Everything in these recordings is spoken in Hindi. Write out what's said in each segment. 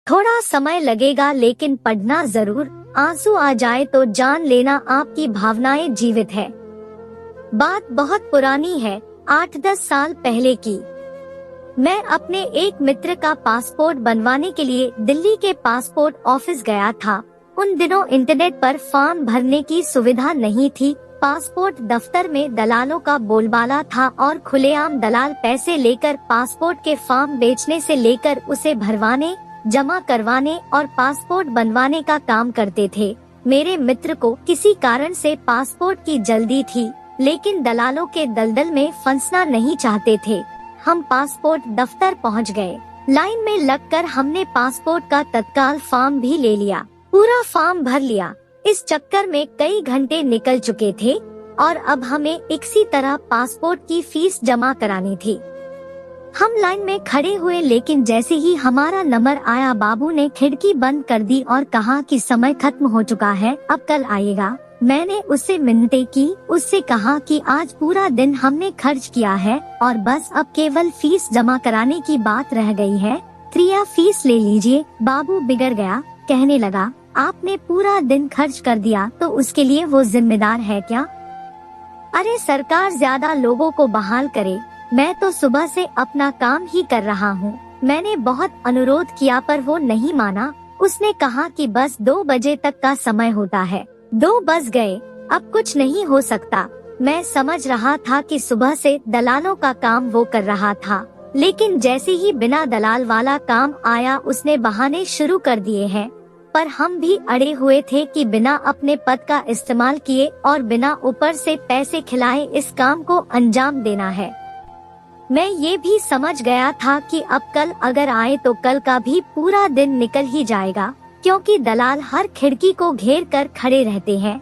थोड़ा समय लगेगा लेकिन पढ़ना जरूर। आंसू आ जाए तो जान लेना आपकी भावनाएं जीवित है। बात बहुत पुरानी है, 8-10 साल पहले की। मैं अपने एक मित्र का पासपोर्ट बनवाने के लिए दिल्ली के पासपोर्ट ऑफिस गया था। उन दिनों इंटरनेट पर फॉर्म भरने की सुविधा नहीं थी। पासपोर्ट दफ्तर में दलालों का बोलबाला था और खुलेआम दलाल पैसे लेकर पासपोर्ट के फॉर्म बेचने से लेकर उसे भरवाने, जमा करवाने और पासपोर्ट बनवाने का काम करते थे। मेरे मित्र को किसी कारण से पासपोर्ट की जल्दी थी, लेकिन दलालों के दलदल में फंसना नहीं चाहते थे। हम पासपोर्ट दफ्तर पहुंच गए। लाइन में लगकर हमने पासपोर्ट का तत्काल फॉर्म भी ले लिया, पूरा फॉर्म भर लिया। इस चक्कर में कई घंटे निकल चुके थे और अब हमें इसी तरह पासपोर्ट की फीस जमा करानी थी। हम लाइन में खड़े हुए, लेकिन जैसे ही हमारा नंबर आया बाबू ने खिड़की बंद कर दी और कहा कि समय खत्म हो चुका है, अब कल आएगा। मैंने उससे मिन्नतें की, उससे कहा कि आज पूरा दिन हमने खर्च किया है और बस अब केवल फीस जमा कराने की बात रह गई है। त्रिया फीस ले लीजिए। बाबू बिगड़ गया, कहने लगा, आपने पूरा दिन खर्च कर दिया तो उसके लिए वो जिम्मेदार है क्या? अरे सरकार ज्यादा लोगों को बहाल करे, मैं तो सुबह से अपना काम ही कर रहा हूँ। मैंने बहुत अनुरोध किया पर वो नहीं माना। उसने कहा कि बस 2 बजे तक का समय होता है। 2 बज गए, अब कुछ नहीं हो सकता। मैं समझ रहा था कि सुबह से दलालों का काम वो कर रहा था, लेकिन जैसे ही बिना दलाल वाला काम आया उसने बहाने शुरू कर दिए हैं। पर हम भी अड़े हुए थे कि बिना अपने पद का इस्तेमाल किए और बिना ऊपर से पैसे खिलाए इस काम को अंजाम देना है। मैं ये भी समझ गया था कि अब कल अगर आए तो कल का भी पूरा दिन निकल ही जाएगा, क्योंकि दलाल हर खिड़की को घेर कर खड़े रहते हैं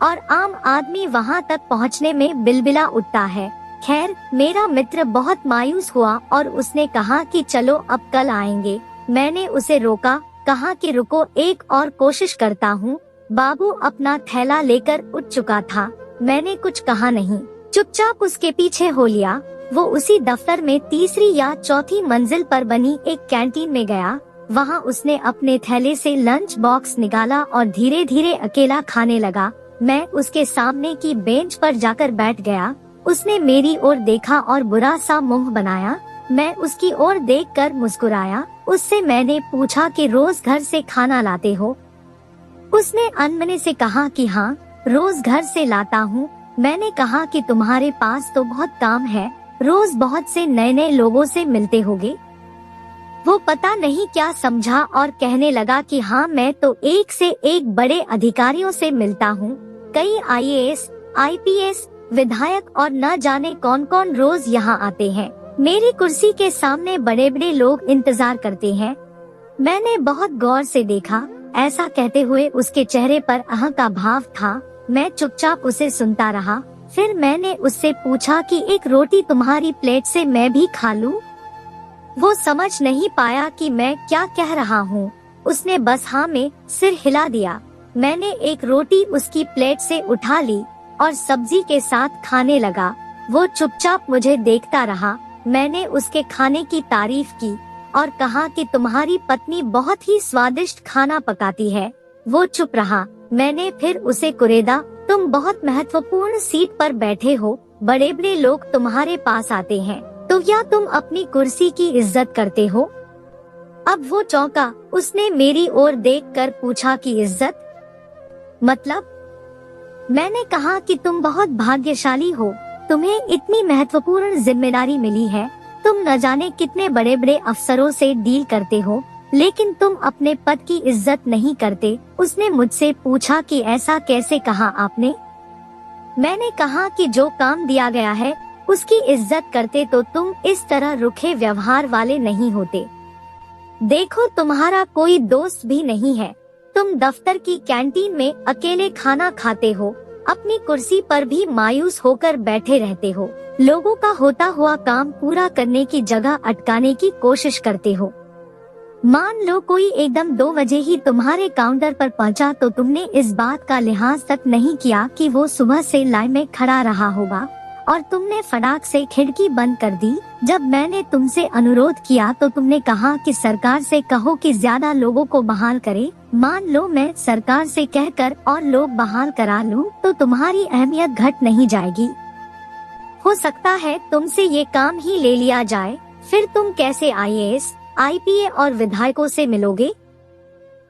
और आम आदमी वहां तक पहुंचने में बिलबिला उठता है। खैर, मेरा मित्र बहुत मायूस हुआ और उसने कहा कि चलो अब कल आएंगे। मैंने उसे रोका, कहा कि रुको, एक और कोशिश करता हूँ। बाबू अपना थैला लेकर उठ चुका था। मैंने कुछ कहा नहीं, चुपचाप उसके पीछे हो लिया। वो उसी दफ्तर में तीसरी या चौथी मंजिल पर बनी एक कैंटीन में गया। वहाँ उसने अपने थैले से लंच बॉक्स निकाला और धीरे धीरे अकेला खाने लगा। मैं उसके सामने की बेंच पर जाकर बैठ गया। उसने मेरी ओर देखा और बुरा सा मुंह बनाया। मैं उसकी ओर देखकर मुस्कुराया। उससे मैंने पूछा कि रोज घर से खाना लाते हो? उसने अनमने से कहा कि हाँ, रोज घर से लाता हूँ। मैंने कहा कि तुम्हारे पास तो बहुत काम है, रोज बहुत से नए नए लोगों से मिलते होगे। वो पता नहीं क्या समझा और कहने लगा कि हाँ, मैं तो एक से एक बड़े अधिकारियों से मिलता हूँ। कई IAS, IPS, विधायक और न जाने कौन कौन रोज यहाँ आते हैं। मेरी कुर्सी के सामने बड़े बड़े लोग इंतजार करते हैं। मैंने बहुत गौर से देखा। ऐसा कहते हुए उसके चेहरे पर अहं का भाव था। मैं चुपचाप उसे सुनता रहा। फिर मैंने उससे पूछा कि एक रोटी तुम्हारी प्लेट से मैं भी खा लूं? वो समझ नहीं पाया कि मैं क्या कह रहा हूँ। उसने बस हाँ में सिर हिला दिया। मैंने एक रोटी उसकी प्लेट से उठा ली और सब्जी के साथ खाने लगा। वो चुपचाप मुझे देखता रहा। मैंने उसके खाने की तारीफ की और कहा कि तुम्हारी पत्नी बहुत ही स्वादिष्ट खाना पकाती है। वो चुप रहा। मैंने फिर उसे कुरेदा, तुम बहुत महत्वपूर्ण सीट पर बैठे हो, बड़े बड़े लोग तुम्हारे पास आते हैं, तो क्या तुम अपनी कुर्सी की इज्जत करते हो? अब वो चौंका। उसने मेरी ओर देखकर पूछा कि इज्जत मतलब? मैंने कहा कि तुम बहुत भाग्यशाली हो, तुम्हें इतनी महत्वपूर्ण जिम्मेदारी मिली है। तुम न जाने कितने बड़े बड़े अफसरों से डील करते हो, लेकिन तुम अपने पद की इज्जत नहीं करते। उसने मुझसे पूछा कि ऐसा कैसे कहा आपने? मैंने कहा कि जो काम दिया गया है उसकी इज्जत करते तो तुम इस तरह रुखे व्यवहार वाले नहीं होते। देखो, तुम्हारा कोई दोस्त भी नहीं है। तुम दफ्तर की कैंटीन में अकेले खाना खाते हो, अपनी कुर्सी पर भी मायूस होकर बैठे रहते हो, लोगों का होता हुआ काम पूरा करने की जगह अटकाने की कोशिश करते हो। मान लो कोई एकदम 2 बजे ही तुम्हारे काउंटर पर पहुंचा तो तुमने इस बात का लिहाज तक नहीं किया कि वो सुबह से लाइन में खड़ा रहा होगा और तुमने फटाक से खिड़की बंद कर दी। जब मैंने तुमसे अनुरोध किया तो तुमने कहा कि सरकार से कहो कि ज्यादा लोगों को बहाल करे। मान लो मैं सरकार से कहकर और लोग बहाल करा लूं तो तुम्हारी अहमियत घट नहीं जाएगी। हो सकता है तुमसे ये काम ही ले लिया जाए, फिर तुम कैसे IAS, IPA और विधायकों से मिलोगे?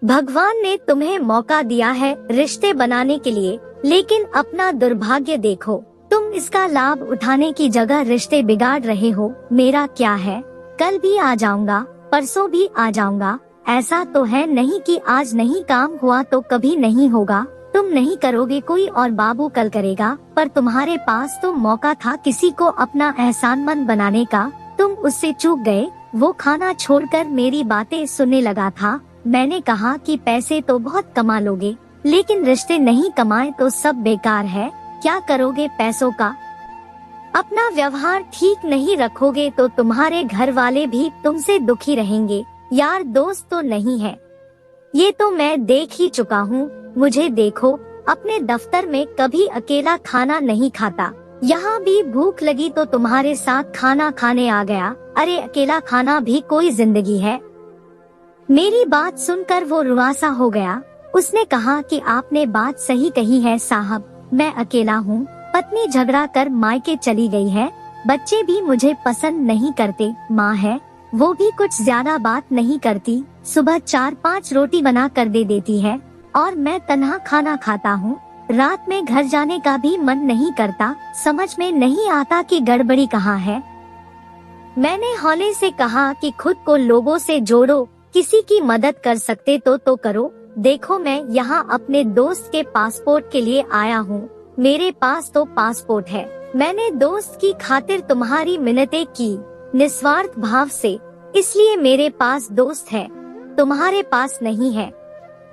भगवान ने तुम्हें मौका दिया है रिश्ते बनाने के लिए, लेकिन अपना दुर्भाग्य देखो, तुम इसका लाभ उठाने की जगह रिश्ते बिगाड़ रहे हो। मेरा क्या है, कल भी आ जाऊंगा, परसों भी आ जाऊंगा। ऐसा तो है नहीं कि आज नहीं काम हुआ तो कभी नहीं होगा। तुम नहीं करोगे कोई और बाबू कल करेगा, पर तुम्हारे पास तो मौका था किसी को अपना एहसानमंद बनाने का, तुम उससे चूक गए। वो खाना छोड़कर मेरी बातें सुनने लगा था। मैंने कहा कि पैसे तो बहुत कमा लोगे, लेकिन रिश्ते नहीं कमाए तो सब बेकार है। क्या करोगे पैसों का? अपना व्यवहार ठीक नहीं रखोगे तो तुम्हारे घर वाले भी तुमसे दुखी रहेंगे। यार दोस्त तो नहीं है, ये तो मैं देख ही चुका हूँ। मुझे देखो, अपने दफ्तर में कभी अकेला खाना नहीं खाता, यहाँ भी भूख लगी तो तुम्हारे साथ खाना खाने आ गया। अरे अकेला खाना भी कोई जिंदगी है? मेरी बात सुनकर वो रुआसा हो गया। उसने कहा कि आपने बात सही कही है साहब, मैं अकेला हूँ। पत्नी झगड़ा कर मायके चली गई है, बच्चे भी मुझे पसंद नहीं करते। माँ है, वो भी कुछ ज्यादा बात नहीं करती, सुबह 4-5 रोटी बना कर दे देती है और मैं तन्हा खाना खाता हूँ। रात में घर जाने का भी मन नहीं करता। समझ में नहीं आता कि गड़बड़ी कहाँ है। मैंने हौले से कहा कि खुद को लोगों से जोड़ो, किसी की मदद कर सकते तो करो। देखो मैं यहाँ अपने दोस्त के पासपोर्ट के लिए आया हूँ, मेरे पास तो पासपोर्ट है। मैंने दोस्त की खातिर तुम्हारी मिन्नतें की निस्वार्थ भाव से, इसलिए मेरे पास दोस्त है, तुम्हारे पास नहीं है।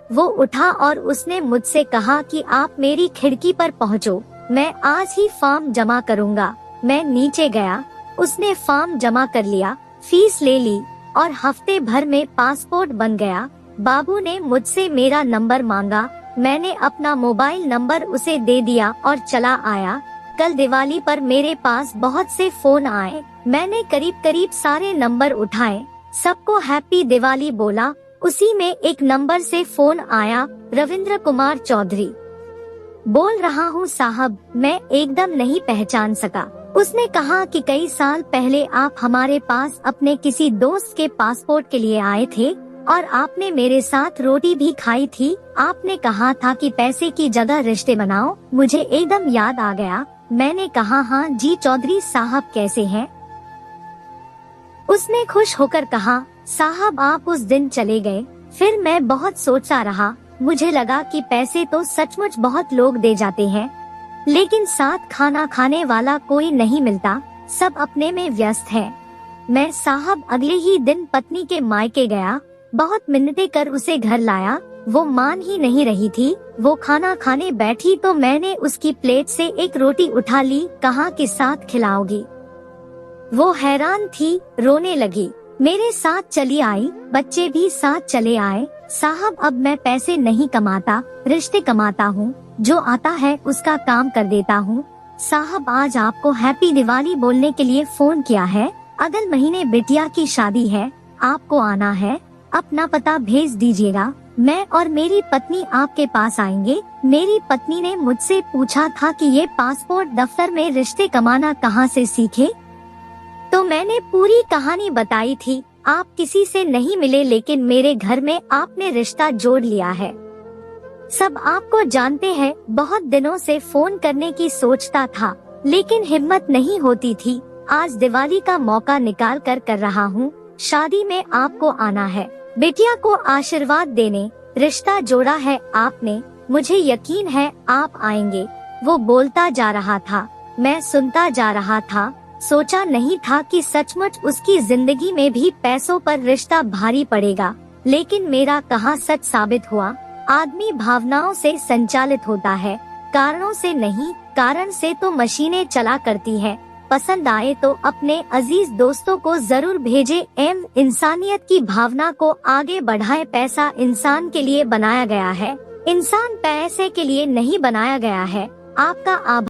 वो उठा और उसने मुझसे कहा कि आप मेरी खिड़की पर पहुँचो, मैं आज ही फॉर्म जमा करूँगा। मैं नीचे गया, उसने फॉर्म जमा कर लिया, फीस ले ली और हफ्ते भर में पासपोर्ट बन गया। बाबू ने मुझसे मेरा नंबर मांगा, मैंने अपना मोबाइल नंबर उसे दे दिया और चला आया। कल दिवाली पर मेरे पास बहुत से फोन आए, मैंने करीब सारे नंबर उठाए, सबको हैप्पी दिवाली बोला। उसी में एक नंबर से फोन आया, रविंद्र कुमार चौधरी। बोल रहा हूँ साहब, मैं एकदम नहीं पहचान सका। उसने कहा कि कई साल पहले आप हमारे पास अपने किसी दोस्त के पासपोर्ट के लिए आए थे और आपने मेरे साथ रोटी भी खाई थी। आपने कहा था कि पैसे की जगह रिश्ते बनाओ। मुझे एकदम याद आ गया। मैंने कहा हाँ जी चौधरी साहब कैसे हैं? उसने खुश होकर कहा, साहब आप उस दिन चले गए, फिर मैं बहुत सोचता रहा। मुझे लगा कि पैसे तो सचमुच बहुत लोग दे जाते हैं, लेकिन साथ खाना खाने वाला कोई नहीं मिलता, सब अपने में व्यस्त है। मैं साहब अगले ही दिन पत्नी के मायके गया, बहुत मिन्नतें कर उसे घर लाया। वो मान ही नहीं रही थी। वो खाना खाने बैठी तो मैंने उसकी प्लेट से एक रोटी उठा ली, कहा कि साथ खिलाओगी। वो हैरान थी, रोने लगी, मेरे साथ चली आई, बच्चे भी साथ चले आए। साहब अब मैं पैसे नहीं कमाता, रिश्ते कमाता हूँ, जो आता है उसका काम कर देता हूँ। साहब आज आपको हैप्पी दिवाली बोलने के लिए फोन किया है। अगले महीने बिटिया की शादी है, आपको आना है, अपना पता भेज दीजिएगा। मैं और मेरी पत्नी आपके पास आएंगे। मेरी पत्नी ने मुझसे पूछा था कि ये पासपोर्ट दफ्तर में रिश्ते कमाना कहाँ से सीखे, तो मैंने पूरी कहानी बताई थी। आप किसी से नहीं मिले, लेकिन मेरे घर में आपने रिश्ता जोड़ लिया है। सब आपको जानते हैं। बहुत दिनों से फोन करने की सोचता था, लेकिन हिम्मत नहीं होती थी। आज दिवाली का मौका निकाल कर रहा हूँ। शादी में आपको आना है, बिटिया को आशीर्वाद देने। रिश्ता जोड़ा है आपने, मुझे यकीन है आप आएंगे। वो बोलता जा रहा था, मैं सुनता जा रहा था। सोचा नहीं था कि सचमुच उसकी जिंदगी में भी पैसों पर रिश्ता भारी पड़ेगा, लेकिन मेरा कहाँ सच साबित हुआ। आदमी भावनाओं से संचालित होता है, कारणों से नहीं। कारण से तो मशीनें चला करती है। पसंद आए तो अपने अजीज दोस्तों को जरूर भेजे। इंसानियत की भावना को आगे बढ़ाए। पैसा इंसान के लिए बनाया गया है, इंसान पैसे के लिए नहीं बनाया गया है। आपका आभार।